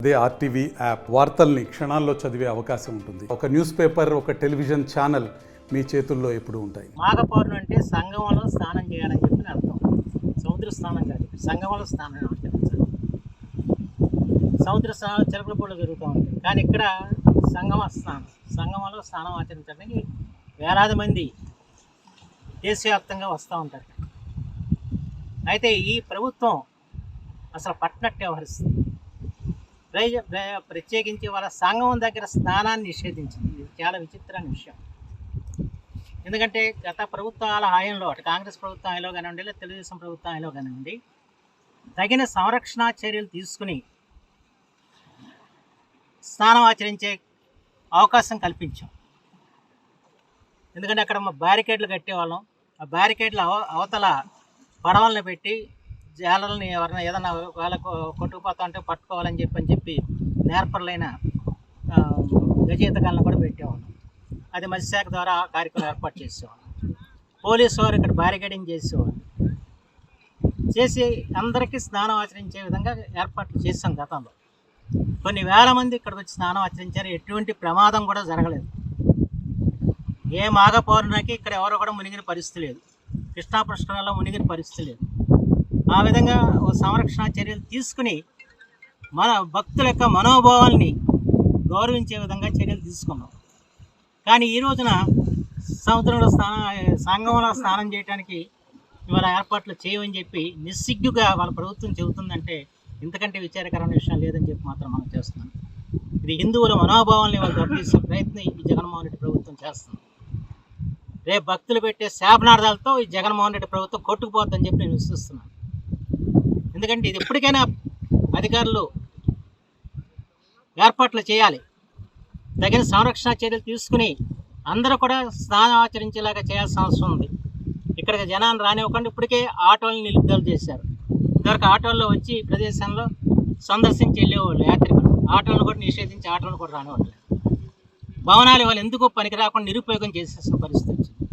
అదే RTV app వార్తల్ని క్షణాల్లో చదివే అవకాశం ఉంటుంది. ఒక న్యూస్ పేపర్, ఒక టెలివిజన్ ఛానల్ మీ చేతుల్లో ఎప్పుడూ ఉంటాయి. మాఘపౌర్ణమి అంటే సంగమంలో స్నానం చేయాలని చెప్పి అర్థం. సముద్ర స్నానం కాదు, సంగమంలో స్నానం ఆచరించాలి. సముద్ర స్నానం చిలకలపూడిలో జరుగుతూ ఉంటుంది, కానీ ఇక్కడ సంగమంలో స్నానం ఆచరించడానికి వేలాది మంది దేశవ్యాప్తంగా వస్తూ ఉంటారు. అయితే ఈ ప్రభుత్వం అసలు పట్టినట్టు వ్యవహరిస్తుంది. ప్రత్యేకించి వాళ్ళ సంగమం దగ్గర స్నానాన్ని నిషేధించింది. ఇది చాలా విచిత్రమైన విషయం. ఎందుకంటే గత ప్రభుత్వాల హాయంలో, అటు కాంగ్రెస్ ప్రభుత్వం హాయంలో కానివ్వండి, లేదా తెలుగుదేశం ప్రభుత్వం హాయంలో కానివ్వండి, తగిన సంరక్షణ చర్యలు తీసుకుని స్నానం ఆచరించే అవకాశం కల్పించాం. ఎందుకంటే అక్కడ బ్యారికేడ్లు కట్టేవాళ్ళం. ఆ బ్యారికేడ్ల అవతల పడవలను పెట్టి జాలర్లని ఎవరైనా ఏదైనా వాళ్ళకు కొట్టుకుపోతా ఉంటే పట్టుకోవాలని చెప్పి నేర్పర్లైన గజేతగాళ్ళను కూడా పెట్టేవాళ్ళం. అది మత్స్యశాఖ ద్వారా కార్యక్రమం ఏర్పాటు చేసేవాళ్ళం. పోలీసు వారు ఇక్కడ బ్యారికేడింగ్ చేసేవాళ్ళు. చేసి అందరికీ స్నానం ఆచరించే విధంగా ఏర్పాట్లు చేసాం గతంలో. కొన్ని వేల మంది ఇక్కడికి వచ్చి స్నానం ఆచరించారు. ఎటువంటి ప్రమాదం కూడా జరగలేదు. ఏ మాఘ పౌర్ణమికి ఇక్కడ ఎవరు కూడా మునిగిన పరిస్థితి లేదు. కృష్ణా పుష్కరాల్లో మునిగిన పరిస్థితి లేదు. ఆ విధంగా సంరక్షణ చర్యలు తీసుకుని మన భక్తుల యొక్క మనోభావాల్ని గౌరవించే విధంగా చర్యలు తీసుకున్నాం. కానీ ఈ రోజున సముద్రంలో సంగమంలో స్నానం చేయడానికి ఇవాళ ఏర్పాట్లు చేయమని చెప్పి నిస్సిగ్గుగా వాళ్ళ ప్రభుత్వం చెబుతుందంటే ఇంతకంటే విచారకరమైన విషయం లేదని చెప్పి మాత్రం మనం చేస్తున్నాం. ఇది హిందువుల మనోభావాల్ని వాళ్ళు దెబ్బతీసే ప్రయత్నం ఈ జగన్మోహన్ రెడ్డి ప్రభుత్వం చేస్తుంది. రేపు భక్తులు పెట్టే శాపనార్థాలతో ఈ జగన్మోహన్ రెడ్డి ప్రభుత్వం కొట్టుకుపోద్దని చెప్పి నేను విశ్వసిస్తున్నాను. ఎందుకంటే ఇది ఎప్పటికైనా అధికారులు ఏర్పాట్లు చేయాలి. తగిన సంరక్షణ చర్యలు తీసుకుని అందరూ కూడా స్నానం ఆచరించేలాగా చేయాల్సిన అవసరం ఉంది. ఇక్కడికి జనాన్ని రానివ్వకుండా ఇప్పటికే ఆటోలను నిలుపుదల చేశారు. ఇదివరకు ఆటోల్లో వచ్చి ఈ ప్రదేశంలో సందర్శించి వెళ్ళేవాళ్ళు యాత్రికులు. ఆటోలను కూడా నిషేధించి ఆటోలను కూడా రానివ్వట్లేదు. భవనాలు వాళ్ళు ఎందుకో పనికి రాకుండా నిరుపయోగం చేసేసిన పరిస్థితి వచ్చింది.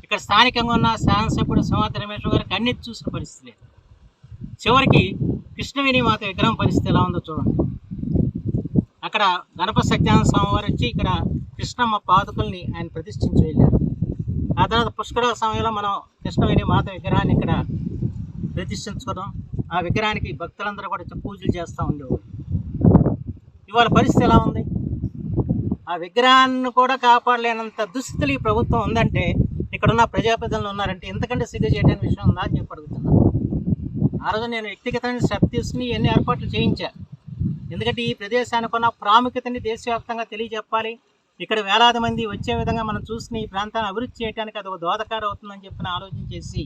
ఇక్కడ స్థానికంగా ఉన్న శాసనసభ్యుడు సింహాద్రి రమేశ్వర గారికి అన్నిటి చూసిన పరిస్థితి లేదు. చివరికి కృష్ణవేణి మాత విగ్రహం పరిస్థితి ఎలా ఉందో చూడండి. అక్కడ గణపతి సత్యనారాయణ స్వామి వారు వచ్చి ఇక్కడ కృష్ణమ్మ పాదుకల్ని ఆయన ప్రతిష్ఠించి వెళ్ళారు. ఆ తర్వాత పుష్కర సమయంలో మనం కృష్ణవేణి మాత విగ్రహాన్ని ఇక్కడ ప్రతిష్ఠించుకోవడం, ఆ విగ్రహానికి భక్తులందరూ కూడా పూజలు చేస్తూ ఉండేవారు. ఇవాళ పరిస్థితి ఎలా ఉంది? ఆ విగ్రహాన్ని కూడా కాపాడలేనంత దుస్థితులు ఈ ప్రభుత్వం ఉందంటే, ఇక్కడున్న ప్రజాప్రతినిధులు ఉన్నారంటే ఇంతకంటే సిగ్గు చేయడానికి విషయం ఉందా అని చెప్పి అడుగుతున్నాను. ఆ రోజు నేను వ్యక్తిగతమైన శ్రద్ధ తీసుకుని ఎన్ని ఏర్పాట్లు చేయించా. ఎందుకంటే ఈ ప్రదేశానికి ఉన్న ప్రాముఖ్యతని దేశవ్యాప్తంగా తెలియజెప్పాలి. ఇక్కడ వేలాది మంది వచ్చే విధంగా మనం చూసుకుని ఈ ప్రాంతాన్ని అభివృద్ధి చేయడానికి అది ఒక దోహదకారం అవుతుందని చెప్పిన ఆలోచన చేసి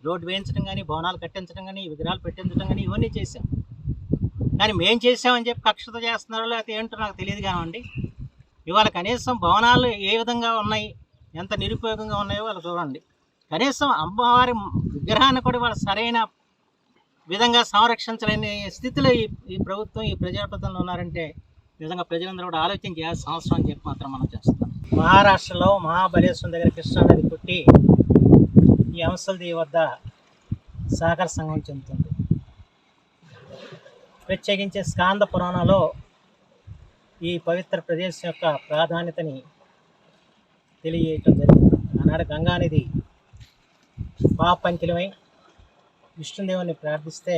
రోడ్డు వేయించడం కానీ, భవనాలు కట్టించడం కానీ, విగ్రహాలు పెట్టించడం కానీ ఇవన్నీ చేశాం. కానీ మేము చేసామని చెప్పి కక్షత చేస్తున్నారో లేకపోతే ఏంటో నాకు తెలియదు కానివ్వండి. ఇవాళ కనీసం భవనాలు ఏ విధంగా ఉన్నాయి, ఎంత నిరుపయోగంగా ఉన్నాయో వాళ్ళు చూడండి. కనీసం అమ్మవారి విగ్రహాన్ని కూడా వాళ్ళు సరైన విధంగా సంరక్షించలేని స్థితిలో ఈ ప్రభుత్వం, ఈ ప్రజాప్రతినిధులు ఉన్నారంటే నిజంగా ప్రజలందరూ కూడా ఆలోచన చేయాల్సిన అవసరం అని చెప్పి మాత్రం మనం చేస్తాం. మహారాష్ట్రలో మహాబలేశ్వరం దగ్గర కృష్ణానది పుట్టి ఈ అంశల్ది వద్ద సాగర సంగమం చెందుతుంది. ప్రత్యేకించి స్కాంద పురాణంలో ఈ పవిత్ర ప్రదేశం యొక్క ప్రాధాన్యతని తెలియజేయటం జరిగింది. ఆనాడు గంగానది పాపంకిలమై విష్ణుదేవుని ప్రార్థిస్తే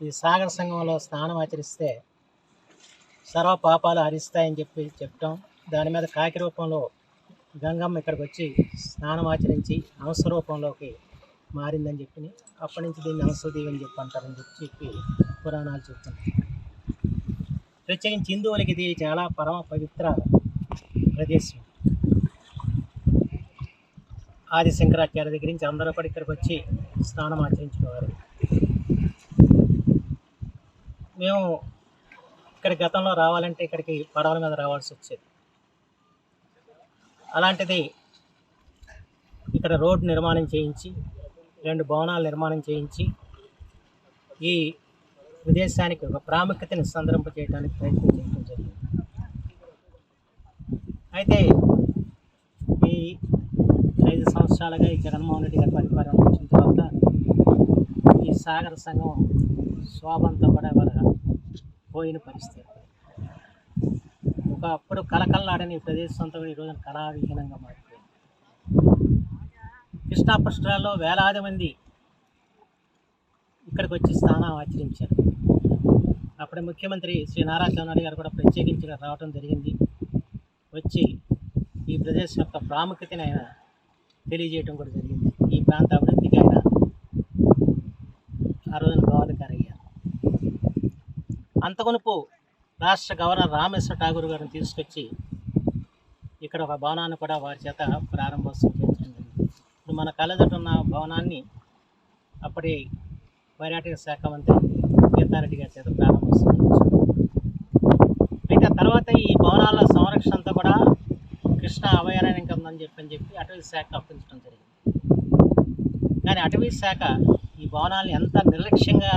ఈ సాగర సంగమంలో స్నానం ఆచరిస్తే సర్వ పాపాలు హరిస్తాయని చెప్పి చెప్పటం, దాని మీద కాకి రూపంలో గంగమ్మ ఇక్కడికి వచ్చి స్నానం ఆచరించి హంస రూపంలోకి మారిందని చెప్పి అప్పటి నుంచి దీన్ని హంసదేవి అని చెప్పి అంటారని చెప్పి పురాణాలు చెప్తున్నాయి. ప్రత్యేకించి హిందువులకి ఇది చాలా పరమ పవిత్ర ప్రదేశం. ఆది శంకరాచార్య దగ్గర నుంచి అందరూ కూడా ఇక్కడికి వచ్చి స్నానం ఆచరించుకోవాలి. మేము ఇక్కడ గతంలో రావాలంటే ఇక్కడికి పడవల మీద రావాల్సి వచ్చేది. అలాంటిది ఇక్కడ రోడ్డు నిర్మాణం చేయించి 2 భవనాలు నిర్మాణం చేయించి ఈ ప్రదేశానికి ఒక ప్రాముఖ్యతని సంతరింపజేయడానికి ప్రయత్నం చేయడం జరిగింది. అయితే ఈ 5 సంవత్సరాలుగా ఈ జగన్మోహన్ రెడ్డి గారి పరిపాలన వచ్చిన తర్వాత ఈ సాగర సంఘం శోభంతో కూడా పోయిన పరిస్థితి. ఒకప్పుడు కలకల్లాడని ఈ ప్రదేశం అంతా కూడా ఈరోజు కళావిహీనంగా మారిపోయింది. కృష్ణా పుష్కరాల్లో వేలాది మంది ఇక్కడికి వచ్చి స్నానం ఆచరించారు. అప్పుడే ముఖ్యమంత్రి శ్రీ నారా చంద్రబాబు గారు కూడా ప్రత్యేకించి రావడం జరిగింది. వచ్చి ఈ ప్రదేశం యొక్క ప్రాముఖ్యతని ఆయన తెలియజేయడం కూడా జరిగింది. ఈ ప్రాంత అభివృద్ధికి ఆయన ఆ రోజున దోహదకారయ్యారు. అంతకునుపు రాష్ట్ర గవర్నర్ రామేశ్వర ఠాగూర్ గారిని తీసుకొచ్చి ఇక్కడ ఒక భవనాన్ని కూడా వారి చేత ప్రారంభోత్సవం చేయించడం జరిగింది. ఇప్పుడు మన కళ్ళెదుట ఉన్న భవనాన్ని అప్పటి పర్యాటక శాఖ మంత్రి గీతారెడ్డి గారి చేత ప్రారంభోత్సవం చేయించారు. అయితే తర్వాత ఈ భవనాల సంరక్షణ అంతా కూడా కృష్ణా అభయారణ్యం ఉందని చెప్పి అటవీ శాఖ అప్పించడం జరిగింది. కానీ అటవీ శాఖ ఈ భవనాలను ఎంత నిర్లక్ష్యంగా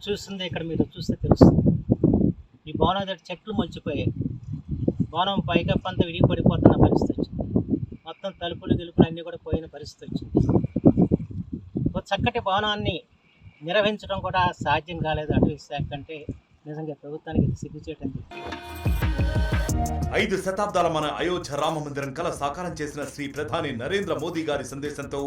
చూస్తుందో ఇక్కడ మీరు చూస్తే తెలుస్తుంది. ఈ భవనం దగ్గర చెట్లు మొలిచిపోయాయి. భవనం పైకప్పు విడిగి పడిపోతున్న పరిస్థితి వచ్చింది. మొత్తం తలుపులు గిలుపులు అన్నీ కూడా పోయిన పరిస్థితి వచ్చింది. ఒక చక్కటి భవనాన్ని నిర్వహించడం కూడా సాధ్యం కాలేదు అటవీ శాఖ అంటే నిజంగా ప్రభుత్వానికి సిగ్గుచేయటం. 5 శతాబ్దాల మన అయోధ్య రామ మందిరం కల సాకారం చేసిన శ్రీ ప్రధాని నరేంద్ర మోదీ గారి సందేశంతో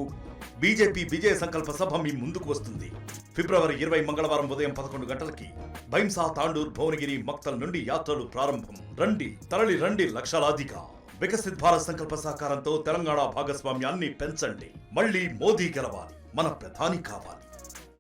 బీజేపీ విజయ సంకల్ప సభ మీ ముందుకు వస్తుంది. ఫిబ్రవరి 20 మంగళవారం ఉదయం 11 గంటలకి భైంసా, తాండూర్, భువనగిరి, మక్తల్ నుండి యాత్రలు ప్రారంభం. రండి, తరలి రండి లక్షలాదిగా. వికసిత్ భారత్ సంకల్ప సాకారంతో తెలంగాణ భాగస్వామ్యాన్ని పెంచండి. మళ్ళీ మోదీ గెలవాలి, మన ప్రధాని కావాలి.